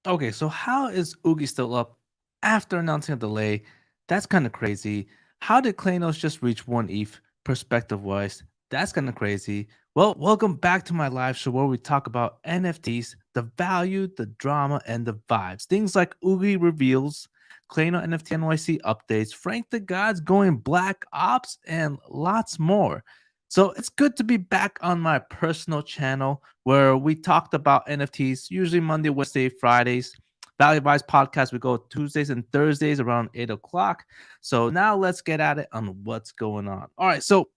Okay, so how is Oogy still up after announcing a delay? That's kind of crazy. How did Claynosaurz just reach one ETH perspective wise? That's kind of crazy. Well, welcome back to my live show where we talk about NFTs, the value, the drama, and the vibes. Things like Oogy reveals, Clayno NFT NYC updates, Frank the Gods going Black Ops, and lots more. So it's good to be back on my personal channel where we talked about NFTs, usually Monday, Wednesday, Fridays. Value Vibes podcast, we go Tuesdays and Thursdays around 8 o'clock. So now let's get at it on what's going on. All right, so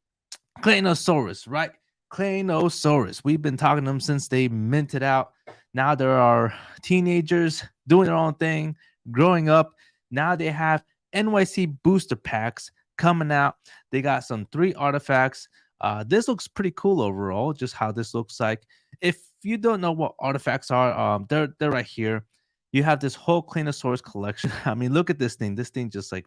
Claynosaurz, right? Claynosaurz. We've been talking to them since they minted out. Now there are teenagers doing their own thing, growing up. Now they have NYC booster packs coming out. They got some 3 artifacts. This looks pretty cool overall, just how this looks like. If you don't know what artifacts are, they're right here. You have this whole Claynosaurz collection. I mean, look at this thing. This thing just like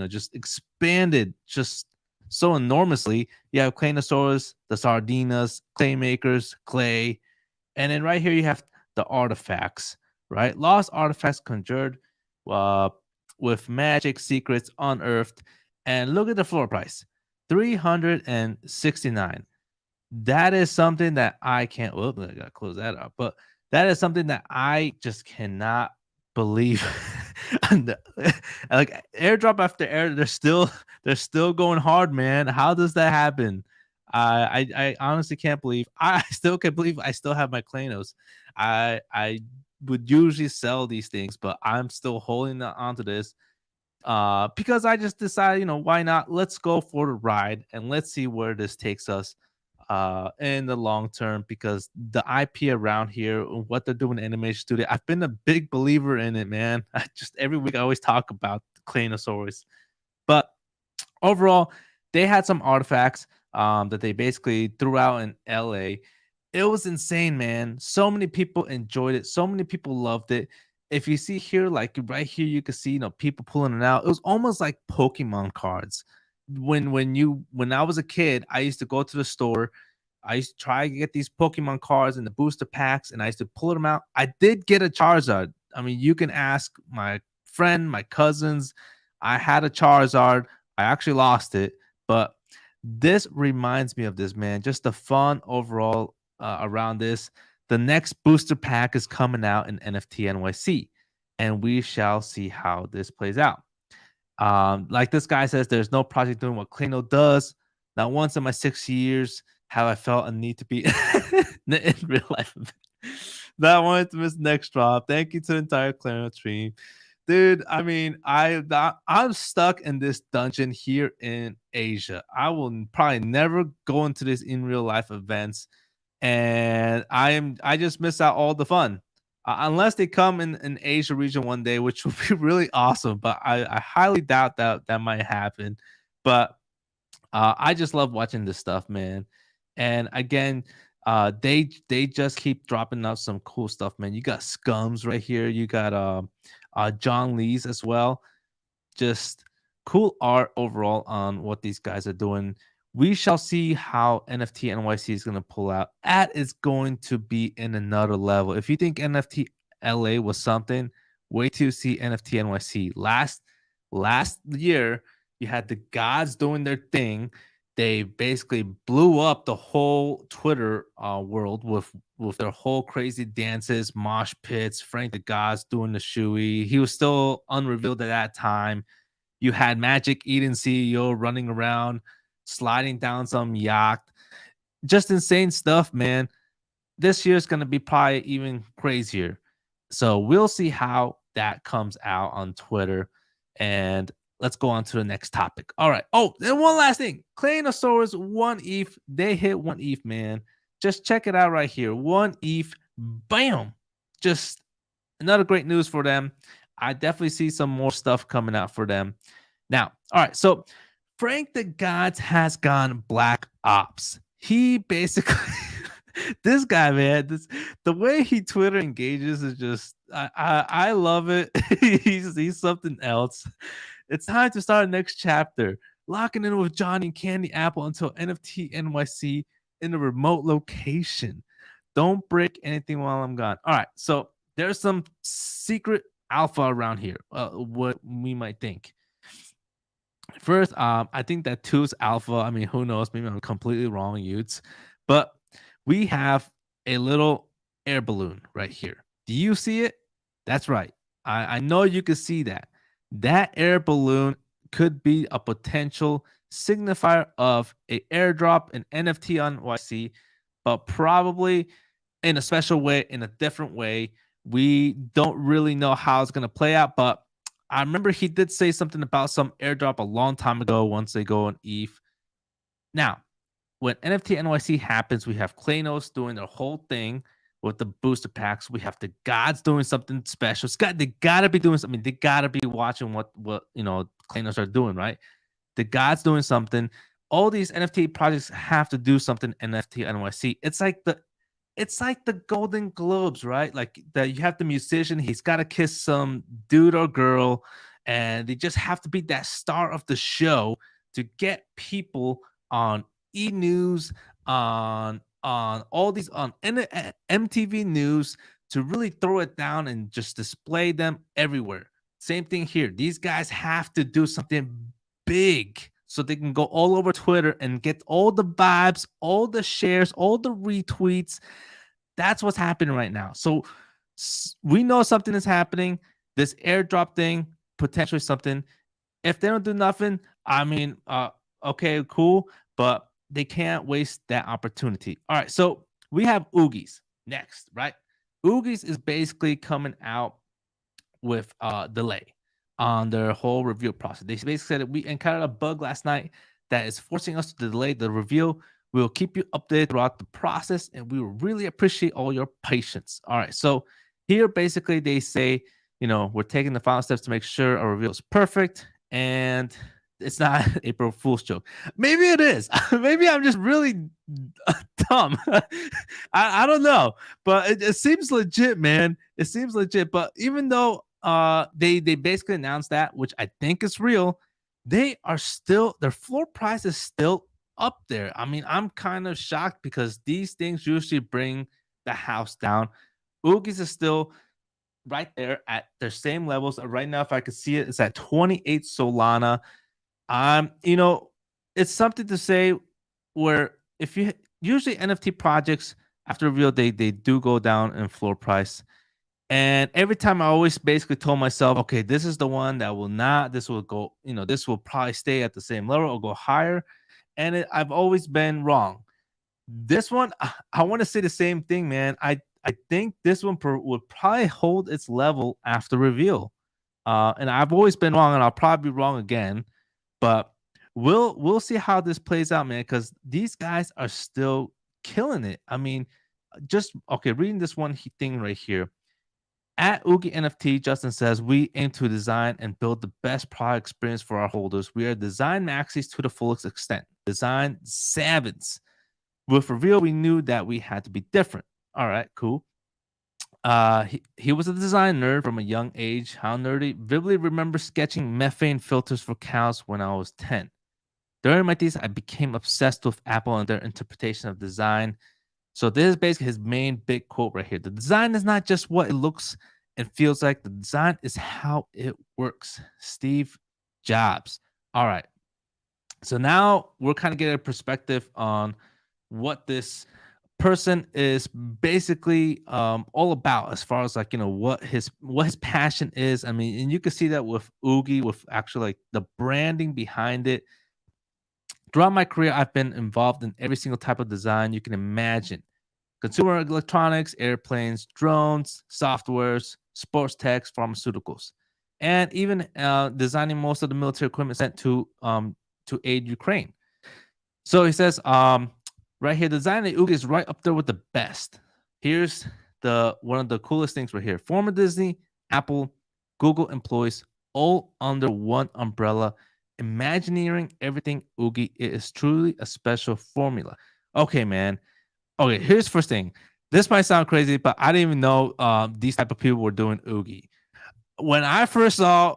just expanded just so enormously. You have Claynosaurz, the Sardinas, Claymakers, Clay, and then right here you have the artifacts, right? Lost artifacts conjured uh, with magic secrets unearthed. And look at the floor price, 369. That is something that I can't. Well, I gotta close that up. But that is something that I just cannot believe. And like airdrop after air, they're still going hard, man. How does that happen? I honestly can't believe. I still can't believe I still have my Klanos. I would usually sell these things, but I'm still holding on to this because I just decided, why not? Let's go for the ride and let's see where this takes us in the long term because the IP around here, what they're doing in animation studio, I've been a big believer in it, man. I just every week I always talk about the Claynosaurz. But overall, they had some artifacts that they basically threw out in LA. It was insane, man. So many people enjoyed it. So many people loved it. If you see here, like right here, you can see people pulling it out. It was almost like Pokemon cards. When I was a kid, I used to go to the store. I used to try to get these Pokemon cards and the booster packs, and I used to pull them out. I did get a Charizard. I mean, you can ask my friend, my cousins. I had a Charizard. I actually lost it, but this reminds me of this, man. Just the fun overall around this. The next booster pack is coming out in NFT NYC, and we shall see how this plays out. Like this guy says, there's no project doing what Klino does. Not once in my 6 years have I felt a need to be in real life. Not wanted to miss next drop. Thank you to the entire Clarence stream. Dude, I mean, I'm stuck in this dungeon here in Asia. I will probably never go into this in real life events, and I just miss out all the fun. Unless they come in Asia region one day, which would be really awesome. But I highly doubt that might happen. But I just love watching this stuff, man. And again, they just keep dropping out some cool stuff, man. You got Scums right here. You got John Lee's as well. Just cool art overall on what these guys are doing. We shall see how NFT NYC is going to pull out. That is going to be in another level. If you think NFT LA was something, wait till you see NFT NYC. Last year, you had the gods doing their thing. They basically blew up the whole Twitter world with their whole crazy dances, mosh pits. Frank the Gods doing the shoey. He was still unrevealed at that time. You had Magic Eden CEO running around, sliding down some yacht. Just insane stuff, man. This year is going to be probably even crazier. So we'll see how that comes out on Twitter. And let's go on to the next topic. All right. Oh, and one last thing. Claynosaurz, 1 ETH. They hit 1 ETH, man. Just check it out right here. 1 ETH. Bam. Just another great news for them. I definitely see some more stuff coming out for them. Now, all right. So Frank the Gods has gone Black Ops. He basically this guy, man, the way he Twitter engages is just I love it. he's something else. It's time to start the next chapter. Locking in with Johnny and Candy Apple until NFT NYC in a remote location. Don't break anything while I'm gone. All right, so there's some secret alpha around here. What we might think. First, I think that two's alpha. I mean, who knows? Maybe I'm completely wrong, Utes. But we have a little air balloon right here. Do you see it? That's right. I know you can see that. That air balloon could be a potential signifier of a airdrop, an NFT on YC, but probably in a special way, in a different way. We don't really know how it's going to play out, but I remember he did say something about some airdrop a long time ago once they go on ETH. Now, when NFT NYC happens, we have Claynosaurz doing their whole thing with the booster packs. We have the gods doing something special. They gotta be doing something. They gotta be watching what Claynosaurz are doing, right? The gods doing something. All these NFT projects have to do something NFT NYC. It's like the Golden Globes, right? Like that you have the musician, he's got to kiss some dude or girl, and they just have to be that star of the show to get people on News, on all these on MTV News to really throw it down and just display them everywhere. Same thing here. These guys have to do something big so they can go all over Twitter and get all the vibes, all the shares, all the retweets. That's what's happening right now. So we know something is happening. This airdrop thing, potentially something. If they don't do nothing, I mean, okay, cool, but they can't waste that opportunity. All right, so we have Oogies next, right? Oogies is basically coming out with delay on their whole review process. They basically said that we encountered a bug last night that is forcing us to delay the review. We'll keep you updated throughout the process, and we will really appreciate all your patience. All right, so here basically they say, we're taking the final steps to make sure our review is perfect, and it's not April Fool's joke. Maybe it is. Maybe I'm just really dumb. I don't know, but it seems legit, man. It seems legit. But even though they basically announced that, which I think is real, their floor price is still up there. I mean, I'm kind of shocked because these things usually bring the house down. Oogies is still right there at their same levels. Right now, if I could see it, it's at 28 Solana. It's something to say where if you usually NFT projects after reveal, they do go down in floor price. And every time I always basically told myself, okay, this is the one that will not, this will go, this will probably stay at the same level or go higher. And I've always been wrong. This one, I want to say the same thing, man. I think this one would probably hold its level after reveal. And I've always been wrong, and I'll probably be wrong again. But we'll see how this plays out, man, because these guys are still killing it. I mean, reading this one thing right here. At Oogy NFT, Justin says, we aim to design and build the best product experience for our holders. We are design maxis to the fullest extent. Design savants. With reveal, we knew that we had to be different. All right, cool. He was a design nerd from a young age. How nerdy? Vividly remember sketching methane filters for cows when I was 10. During my teens, I became obsessed with Apple and their interpretation of design. So this is basically his main big quote right here. The design is not just what it looks and feels like. The design is how it works. Steve Jobs. All right. So now we're kind of getting a perspective on what this person is basically all about as far as what his passion is. I mean, and you can see that with Oogy, with actually like the branding behind it. Throughout my career, I've been involved in every single type of design you can imagine. Consumer electronics, airplanes, drones, softwares, sports tech, pharmaceuticals, and even designing most of the military equipment sent to aid Ukraine. So he says, right here, design at Oogy is right up there with the best. Here's one of the coolest things right here. Former Disney, Apple, Google employees all under one umbrella. Imagineering everything Oogy, it is truly a special formula. Okay, man. Okay, here's the first thing. This might sound crazy, but I didn't even know these type of people were doing Oogy. When I first saw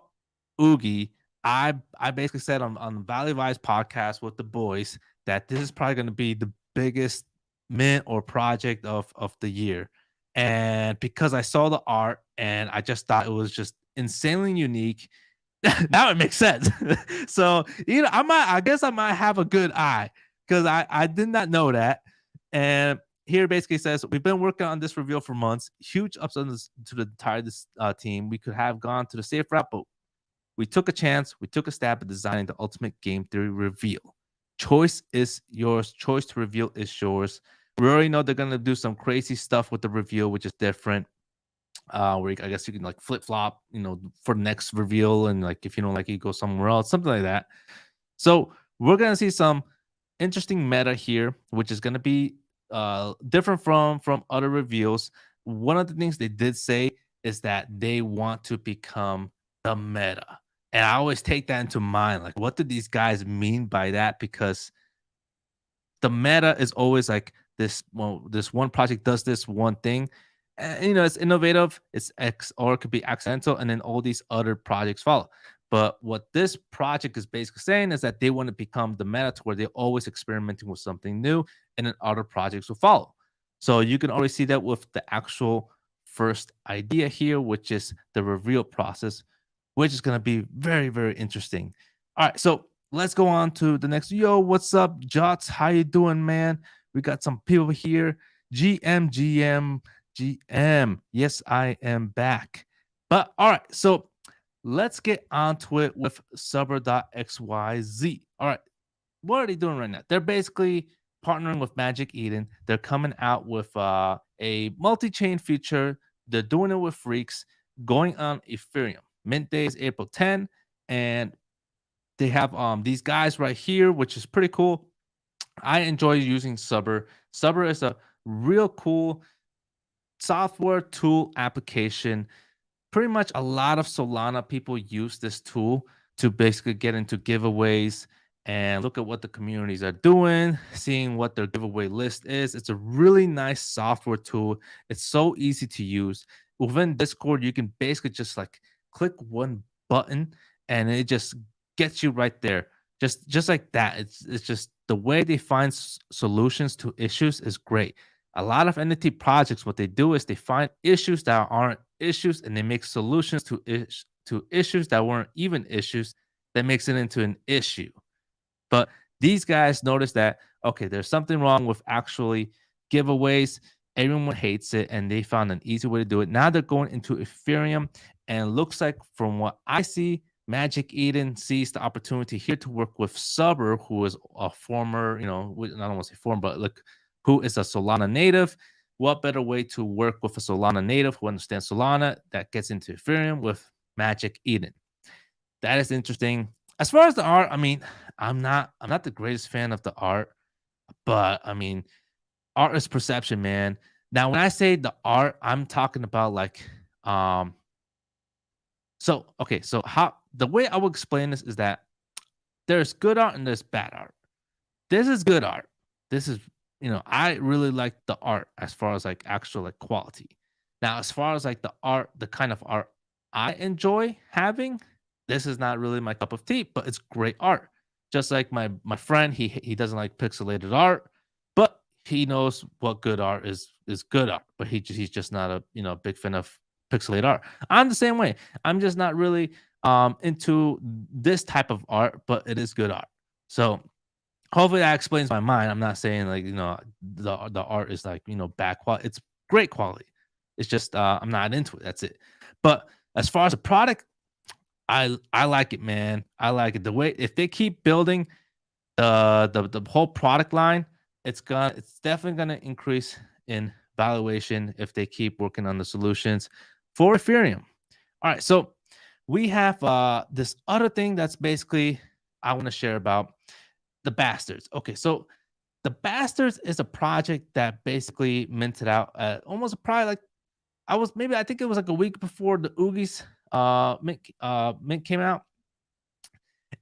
Oogy, I basically said on Valley Vibes podcast with the boys that this is probably going to be the biggest mint or project of the year. And because I saw the art and I just thought it was just insanely unique, now it makes sense. So, I guess I might have a good eye because I did not know that. And here basically says we've been working on this reveal for months. Huge ups on this to the entire team. We could have gone to the safe route, but we took a chance. We took a stab at designing the ultimate game theory reveal. Choice is yours. Choice to reveal is yours. We already know they're gonna do some crazy stuff with the reveal, which is different. Where I guess you can like flip flop, for the next reveal, and like if you don't like it, you go somewhere else, something like that. So we're gonna see some interesting meta here, which is gonna be different from other reveals. One of the things they did say is that they want to become the meta, and I always take that into mind. Like, what do these guys mean by that? Because the meta is always like this one project does this one thing, and it's innovative, it's x, or it could be accidental, and then all these other projects follow. But what this project is basically saying is that they want to become the meta, to where they're always experimenting with something new, and then other projects will follow. So you can already see that with the actual first idea here, which is the reveal process, which is going to be very, very interesting. All right, so let's go on to the next. Yo, what's up, Jots? How you doing, man? We got some people here. GM. Yes, I am back. But all right, so let's get onto it with Subber.xyz. All right, what are they doing right now? They're basically partnering with Magic Eden. They're coming out with a multi-chain feature. They're doing it with Freaks, going on Ethereum. Mint day is April 10, and they have these guys right here, which is pretty cool. I enjoy using Subber. Subber is a real cool software tool application. Pretty much a lot of Solana people use this tool to basically get into giveaways and look at what the communities are doing, seeing what their giveaway list is. It's a really nice software tool. It's so easy to use. Within Discord, you can basically just like click one button and it just gets you right there. Just like that. It's just the way they find solutions to issues is great. A lot of NFT projects, what they do is they find issues that aren't issues, and they make solutions to issues that weren't even issues, that makes it into an issue. But these guys noticed that, okay, there's something wrong with actually giveaways. Everyone hates it, and they found an easy way to do it. Now they're going into Ethereum, and looks like, from what I see, Magic Eden sees the opportunity here to work with Subber, who is a former, I don't want to say former, but like, who is a Solana native. What better way to work with a Solana native who understands Solana, that gets into Ethereum, with Magic Eden? That is interesting. As far as the art, I mean, I'm not the greatest fan of the art, but I mean, art is perception, man. Now, when I say the art, I'm talking about like so okay, so how the way I would explain this is that there's good art and there's bad art. This is good art. This is, I really like the art as far as like actual like quality. Now, as far as like the art, the kind of art I enjoy having, this is not really my cup of tea, but it's great art. Just like my friend, he doesn't like pixelated art, but he knows what good art is good art. But he's just not a big fan of pixelated art. I'm the same way. I'm just not really into this type of art, but it is good art. So hopefully that explains my mind. I'm not saying like, the art is like, bad quality. It's great quality. It's just I'm not into it. That's it. But as far as the product, I like it, man. I like it. The way, if they keep building the whole product line, it's definitely gonna increase in valuation if they keep working on the solutions for Ethereum. All right, so we have this other thing that's basically I want to share about the Bastards. Okay, so the Bastards is a project that basically minted out at almost probably like I think it was like a week before the Oogies mint came out.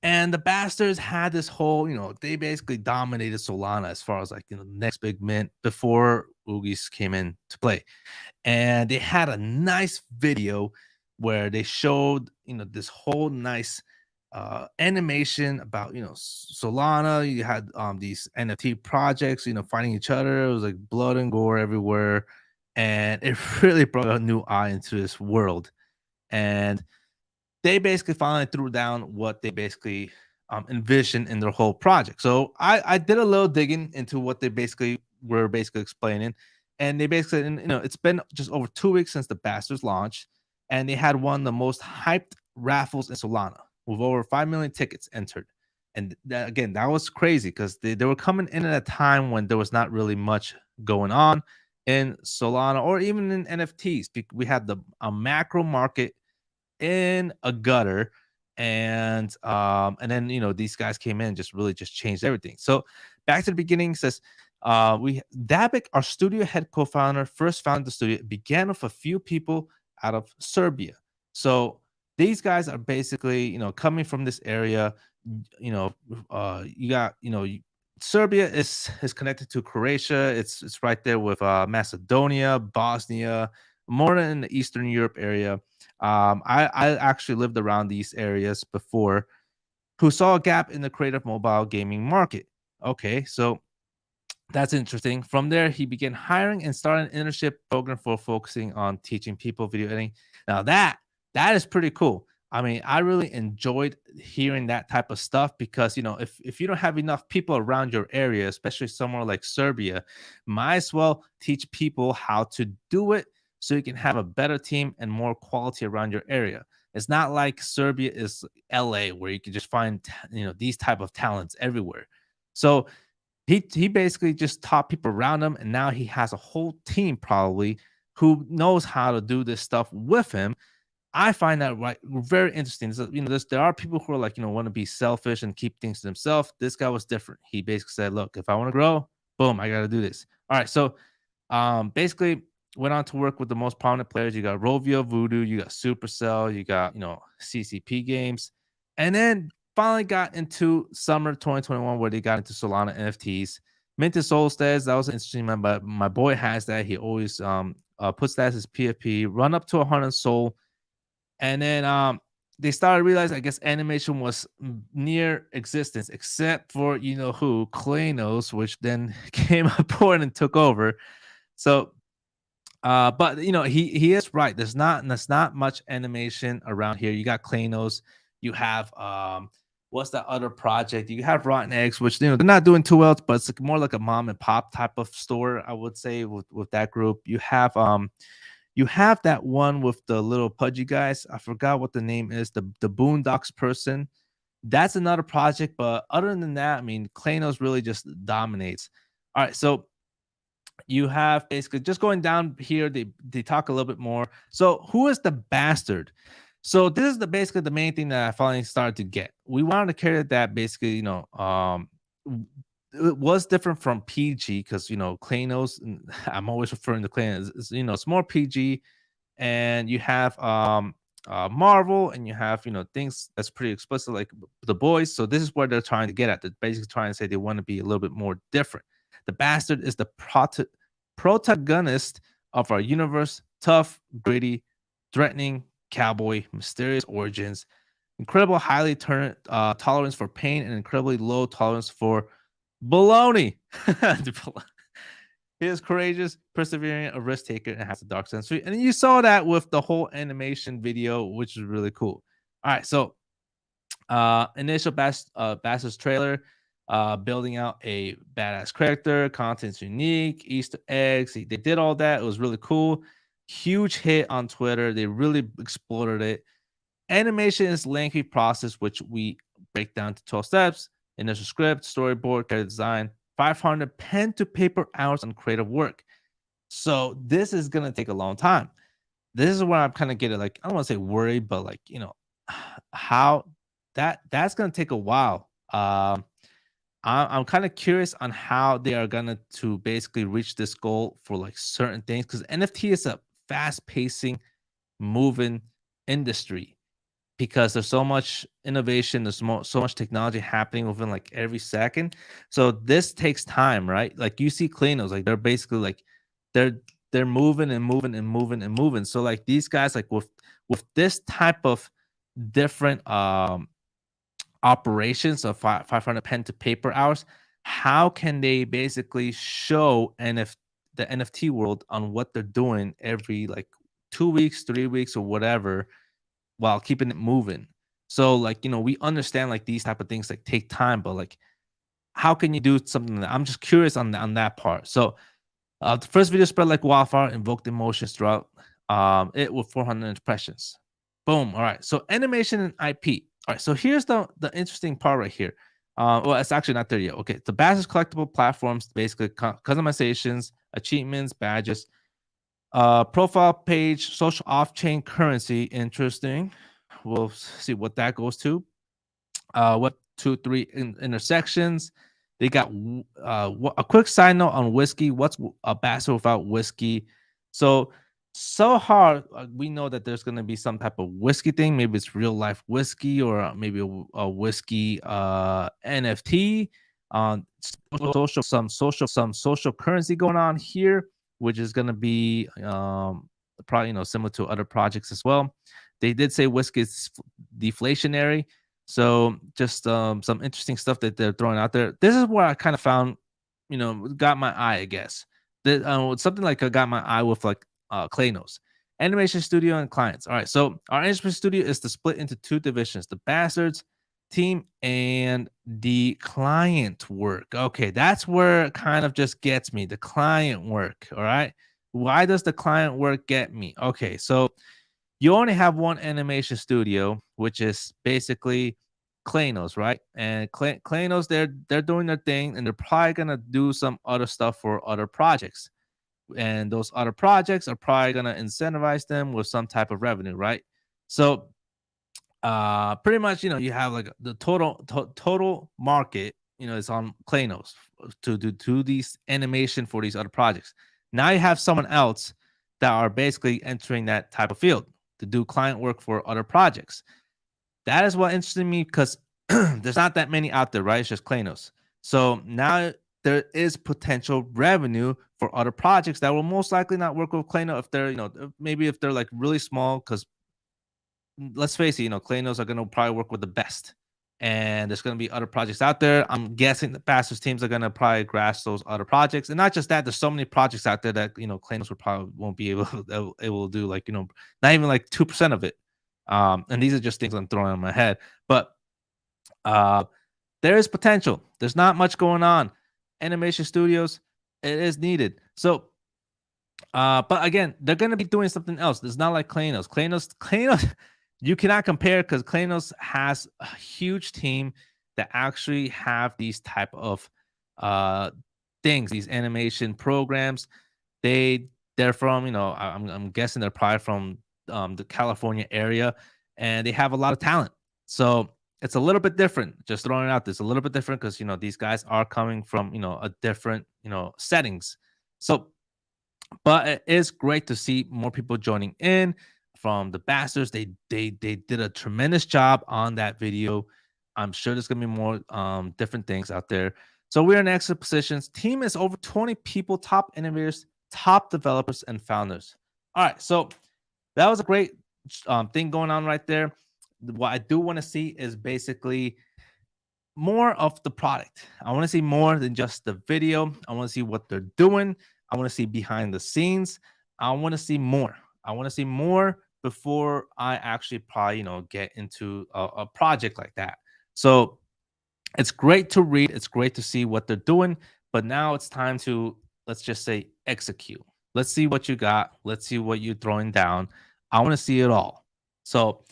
And the Bastards had this whole, they basically dominated Solana as far as like, the next big mint before Oogies came in to play. And they had a nice video where they showed, this whole nice animation about, Solana. You had these NFT projects, fighting each other. It was like blood and gore everywhere. and it really brought a new eye into this world. And they basically finally threw down what they basically envisioned in their whole project. So I did a little digging into what they basically were basically explaining, and they basically, and, it's been just over 2 weeks since the Bastards launched, and they had one of the most hyped raffles in Solana with over 5 million tickets entered. And that, again, that was crazy because they were coming in at a time when there was not really much going on in Solana or even in NFTs. We had a macro market in a gutter, and then these guys came in and just really just changed everything. So back to the beginning, says we Dabik, our studio head co-founder, first founded the studio. It began with a few people out of Serbia. So these guys are basically coming from this area. You got Serbia is connected to Croatia. It's right there with Macedonia, Bosnia, more in the Eastern Europe area. I actually lived around these areas before, who saw a gap in the creative mobile gaming market. Okay, so that's interesting. From there, he began hiring and started an internship program for focusing on teaching people video editing. Now that is pretty cool. I mean, I really enjoyed hearing that type of stuff because if you don't have enough people around your area, especially somewhere like Serbia, might as well teach people how to do it so you can have a better team and more quality around your area. It's not like Serbia is LA where you can just find these type of talents everywhere. So he basically just taught people around him, and now he has a whole team probably who knows how to do this stuff with him. I find that very interesting. So, there are people who are like, want to be selfish and keep things to themselves. This guy was different. He basically said, "Look, if I want to grow, boom, I got to do this." All right, so basically went on to work with the most prominent players. You got Rovio, Voodoo, you got Supercell, you got CCP Games, and then finally got into summer 2021 where they got into Solana NFTs. Minted Solstice, that was interesting. My boy has that. He always puts that as his PFP. Run up to 100 Sol, and then they started to realize, I guess, animation was near existence, except for who, Claynosaurz, which then came aboard and took over. So but he is right. There's not much animation around here. You got Claynosaurz, you have what's that other project? You have Rotten Eggs, which they're not doing too well, but it's more like a mom and pop type of store, I would say, with that group. You have that one with the little pudgy guys. I forgot what the name is, the Boondocks person. That's another project, but other than that, I mean, Claynosaurz really just dominates. All right, so you have basically just going down here, they talk a little bit more. So who is the bastard? So this is basically the main thing that I finally started to get. We wanted to carry that basically, it was different from PG because Claynosaurz, I'm always referring to Claynosaurz, it's more PG, and you have Marvel, and you have things that's pretty explicit like the boys. So this is what they're trying to get at. They're basically trying to say they want to be a little bit more different. The bastard is the protagonist of our universe, tough, gritty, threatening cowboy, mysterious origins, incredible tolerance for pain, and incredibly low tolerance for baloney. He is courageous, persevering, a risk taker, and has a dark sense. And you saw that with the whole animation video, which is really cool. All right, so initial Bastards trailer, building out a badass character, content's unique, Easter eggs. They did all that. It was really cool. Huge hit on Twitter. They really explored it. Animation is lengthy process, which we break down to 12 steps: initial script, storyboard, character design, 500 pen to paper hours on creative work. So this is gonna take a long time. This is where I'm kind of getting like, I don't want to say worried, but like how that's gonna take a while. I'm kind of curious on how they are gonna to basically reach this goal for like certain things, because NFT is a fast pacing, moving industry because there's so much innovation, there's so much technology happening within like every second. So this takes time, right? Like you see Cleanos, like they're basically like they're they're moving and moving and moving and moving. So like these guys, like with this type of different operations of 500 pen to paper hours, how can they basically show the NFT world on what they're doing every like 2 weeks, 3 weeks, or whatever, while keeping it moving. So like, we understand like these type of things like take time, but like how can you do something that I'm just curious on that part. So the first video spread like wildfire, invoked emotions throughout it with 400 impressions. Boom. All right. So animation and IP. All right. So here's the interesting part right here. Well, it's actually not there yet. Okay. The Basis collectible platforms, basically customizations, achievements, badges, profile page, social off-chain currency. Interesting. We'll see what that goes to. What 2, 3 intersections. They got a quick side note on whiskey. What's a bastard without whiskey? So hard. We know that there's gonna be some type of whiskey thing. Maybe it's real life whiskey, or maybe a whiskey NFT. Some social currency going on here, which is gonna be probably similar to other projects as well. They did say whiskey is deflationary. So just some interesting stuff that they're throwing out there. This is where I kind of found, got my eye, I guess. That something like got my eye with like Claynosaurz. Animation studio and clients. All right. So our animation studio is to split into two divisions: the bastards team and the client work. Okay, that's where it kind of just gets me. The client work. All right. Why does the client work get me? Okay, so you only have one animation studio, which is basically Claynosaurz, right? And Claynosaurz, they're doing their thing, and they're probably gonna do some other stuff for other projects. And those other projects are probably gonna incentivize them with some type of revenue, right? So pretty much, you have like the total market, is on Claynosaurz to these animation for these other projects. Now you have someone else that are basically entering that type of field to do client work for other projects. That is what interested me because there's not that many out there, right? It's just Claynosaurz. So now there is potential revenue for other projects that will most likely not work with Claynosaurz if they're, maybe if they're like really small, because let's face it, Claynosaurz are going to probably work with the best. And there's going to be other projects out there. I'm guessing the Bastards teams are going to probably grasp those other projects. And not just that, there's so many projects out there that, Claynosaurz would probably won't be able to do like, not even like 2% of it. And these are just things I'm throwing in my head. But uh, there is potential. There's not much going on. Animation studios, it is needed. So but again, they're gonna be doing something else. It's not like Claynosaurz. Claynosaurz, you cannot compare because Claynosaurz has a huge team that actually have these type of uh things, these animation programs. They're from, I'm guessing they're probably from the California area, and they have a lot of talent. So it's a little bit different. Just throwing it out there, it's a little bit different because these guys are coming from a different settings. So but it is great to see more people joining in from the bastards. They did a tremendous job on that video. I'm sure there's gonna be more different things out there. So we're in excellent positions. Team is over 20 people, top innovators, top developers, and founders. All right, so that was a great thing going on right there. What I do want to see is basically more of the product. I want to see more than just the video. I want to see what they're doing. I want to see behind the scenes. I want to see more. I want to see more before I actually probably, get into a project like that. So it's great to read. It's great to see what they're doing. But now it's time to, let's just say, execute. Let's see what you got. Let's see what you're throwing down. I want to see it all. So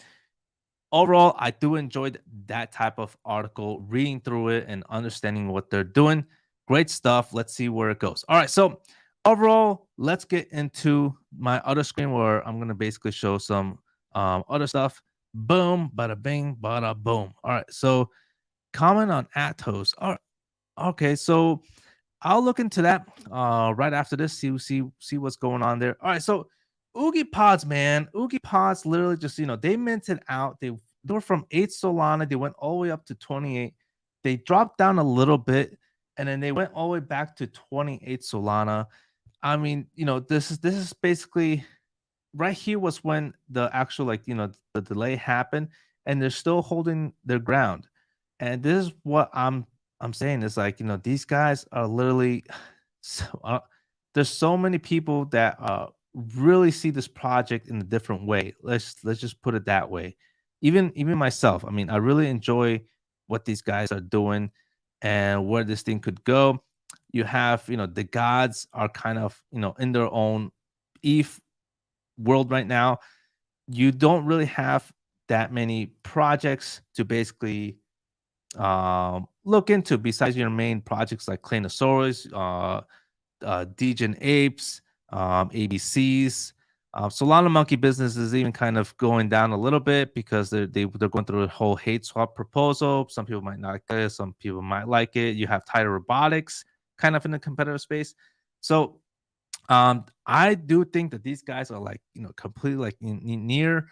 overall, I do enjoy that type of article, reading through it and understanding what they're doing. Great stuff. Let's see where it goes. All right. So overall, let's get into my other screen where I'm going to basically show some other stuff. Boom, bada bing, bada boom. All right. So comment on ATOZ. All right. Okay. So I'll look into that right after this. See what's going on there. All right, so Oogy Pods, man, Oogy Pods literally just they minted out. They were from 8 Solana. They went all the way up to 28. They dropped down a little bit, and then they went all the way back to 28 Solana. I mean, this is basically right here was when the actual the delay happened, and they're still holding their ground. And this is what I'm saying is like these guys are literally so there's so many people that really see this project in a different way. Let's just put it that way. Even myself, I mean, I really enjoy what these guys are doing and where this thing could go. You have, the gods are kind of, in their own ETH world right now. You don't really have that many projects to basically look into besides your main projects like Claynosaurz, Degen Apes, ABCs. Solana Monkey business is even kind of going down a little bit because they're going through a whole hate swap proposal. Some people might not like this, some people might like it. You have Tighter Robotics kind of in the competitive space. So I do think that these guys are like, completely like near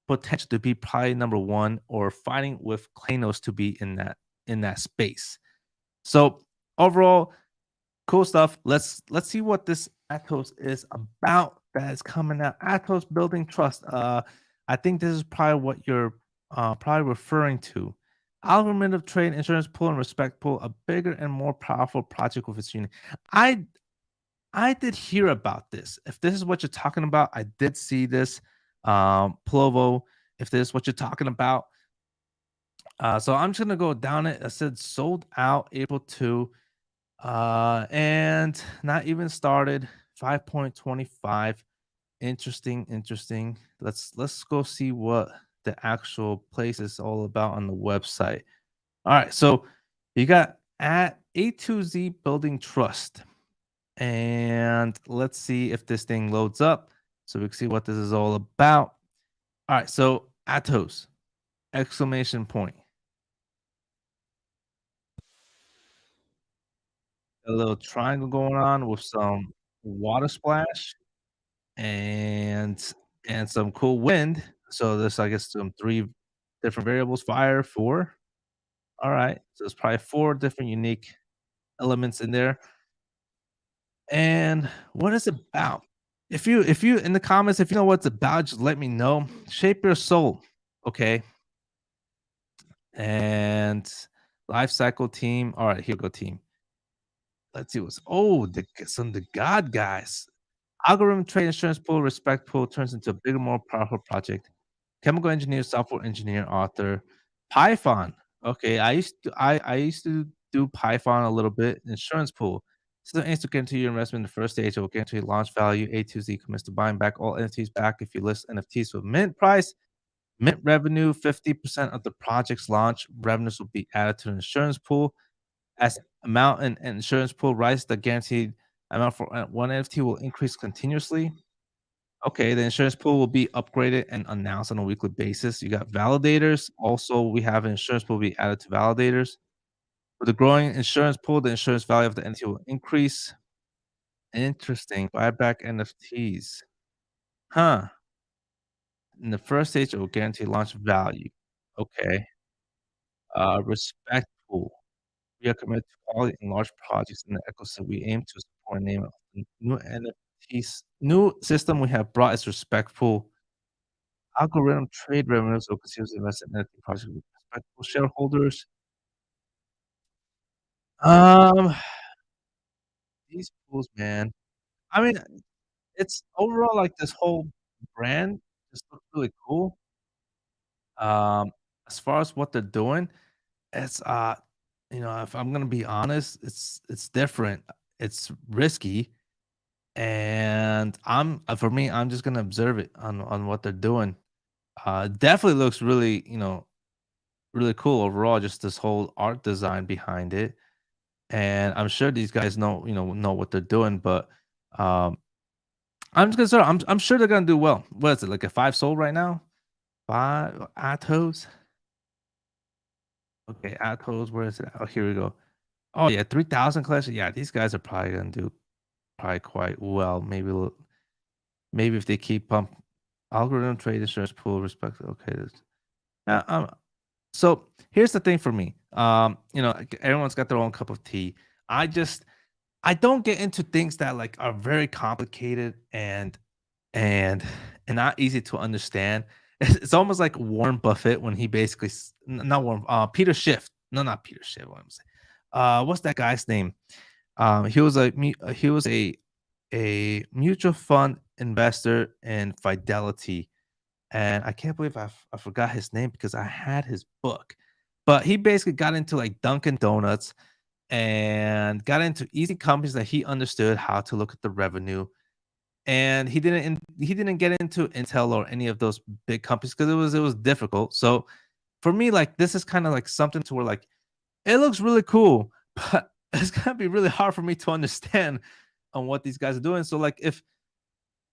potential to be probably number one or fighting with Klanos to be in that space. So overall, cool stuff. Let's see what this ATOZ is about that is coming out. ATOZ building trust. I think this is probably what you're probably referring to. Algorithm of trade, insurance pool, and respect pool, a bigger and more powerful project with its unit. I I did hear about this. If this is what you're talking about, I did see this. Plovo, if this is what you're talking about. So I'm just gonna go down it. I said sold out April 2. And not even started 5.25. Interesting, interesting. Let's go see what the actual place is all about on the website. All right, so you got at A2Z building trust. And let's see if this thing loads up so we can see what this is all about. All right, so Atos, exclamation point. A little triangle going on with some water splash and some cool wind. So there's, I guess, some 3 different variables, fire, 4. All right. So there's probably 4 different unique elements in there. And what is it about? If you in the comments, if you know what it's about, just let me know. Shape your soul. Okay. And life cycle team. All right, here we go, team. Let's see what's some of the God guys. Algorithm trade insurance pool, respect pool turns into a bigger, more powerful project. Chemical engineer, software engineer, author, Python. Okay, I used to do Python a little bit. Insurance pool. So aims to guarantee your investment in the first stage. It will guarantee launch value. A2Z commits to buying back all NFTs back if you list NFTs with mint price. Mint revenue, 50% of the project's launch revenues will be added to the insurance pool. As amount and insurance pool rises, the guaranteed amount for one NFT will increase continuously. Okay, the insurance pool will be upgraded and announced on a weekly basis. You got validators. Also, we have an insurance pool be added to validators. With the growing insurance pool, the insurance value of the entity will increase. Interesting. Buyback NFTs. Huh. In the first stage, it will guarantee launch value. Okay. Respect pool. We are committed to quality and large projects in the ecosystem. We aim to support and name of the new NFTs. New system we have brought is respect pool. Algorithm trade revenues will continuously invest in NFT projects with respectful shareholders. Um, these pools, man. I mean, it's overall like this whole brand just looks really cool. Um, as far as what they're doing, it's if I'm gonna be honest, it's different. It's risky, and for me, I'm just gonna observe it on what they're doing. Definitely looks really, really cool overall. Just this whole art design behind it, and I'm sure these guys know what they're doing. But um, I'm just gonna I'm sure they're gonna do well. What is it like a 5 sold right now? 5 Atos. Okay, Atos. Where is it? Oh, here we go. Oh yeah, 3,000 collection. Yeah, these guys are probably gonna do probably quite well. Maybe if they keep pump algorithm trade insurance pool respect. Okay, uh, um, so here's the thing for me. Like, everyone's got their own cup of tea. I don't get into things that like are very complicated and and not easy to understand. It's almost like Warren Buffett when he basically not Warren Peter Schiff. No, not Peter Schiff. What I'm saying. What's that guy's name? He was a a mutual fund investor in Fidelity, and I can't believe I forgot his name because I had his book. But he basically got into like Dunkin' Donuts and got into easy companies that he understood how to look at the revenue. And he didn't get into Intel or any of those big companies because it was difficult. So for me, like this is kind of like something to where like it looks really cool, but it's gonna be really hard for me to understand on what these guys are doing. So like if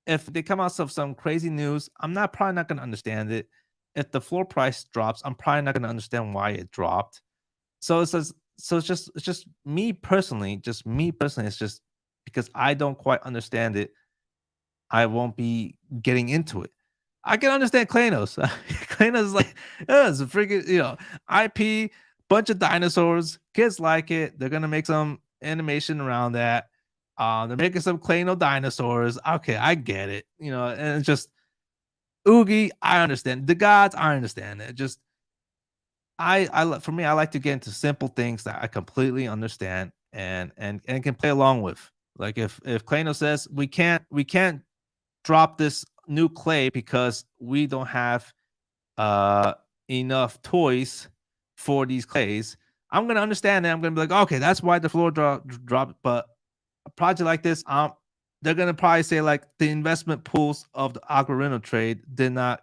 they come out with some crazy news, I'm not probably not gonna understand it. If the floor price drops, I'm probably not gonna understand why it dropped. So it's just me personally, it's just because I don't quite understand it, I won't be getting into it. I can understand Claynos. Claynos is like, it's a freaking, IP, bunch of dinosaurs. Kids like it. They're gonna make some animation around that. They're making some Clayno dinosaurs. Okay, I get it. And it's just Oogy. I understand the gods. I understand it. Just for me, I like to get into simple things that I completely understand and can play along with. Like if Clayno says we can't drop this new clay because we don't have uh enough toys for these clays. I'm gonna understand that. I'm gonna be like, okay, that's why the floor dropped. But a project like this, they're gonna probably say like the investment pools of the algorithm trade did not,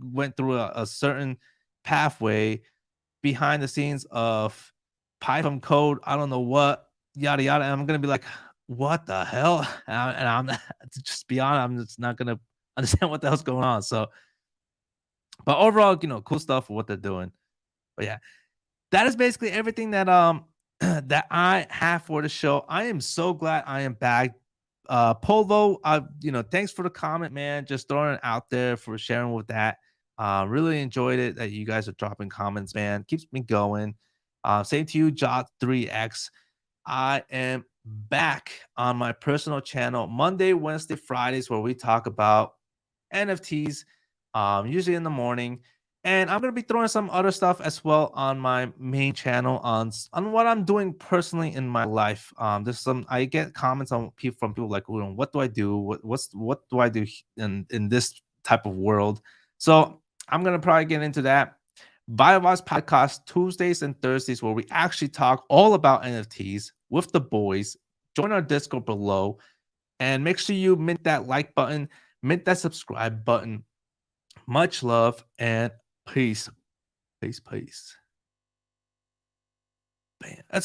went through a certain pathway behind the scenes of Python code. I don't know what, yada yada. And I'm gonna be like, what the hell? And I'm not, to just be honest, I'm just not gonna understand what the hell's going on. So, but overall, cool stuff for what they're doing. But yeah, that is basically everything that that I have for the show. I am so glad I am back. Polvo, thanks for the comment, man. Just throwing it out there for sharing with that. Really enjoyed it that you guys are dropping comments, man. Keeps me going. Same to you, Jot3X. I am back on my personal channel Monday, Wednesday, Fridays, where we talk about NFTs, usually in the morning. And I'm gonna be throwing some other stuff as well on my main channel on what I'm doing personally in my life. There's some I get comments on people from people like, what do I do? What do I do in this type of world? So I'm gonna probably get into that. BioVox podcast Tuesdays and Thursdays, where we actually talk all about NFTs with the boys. Join our Discord below and make sure you mint that like button, mint that subscribe button. Much love and peace. Peace, peace. Man, that's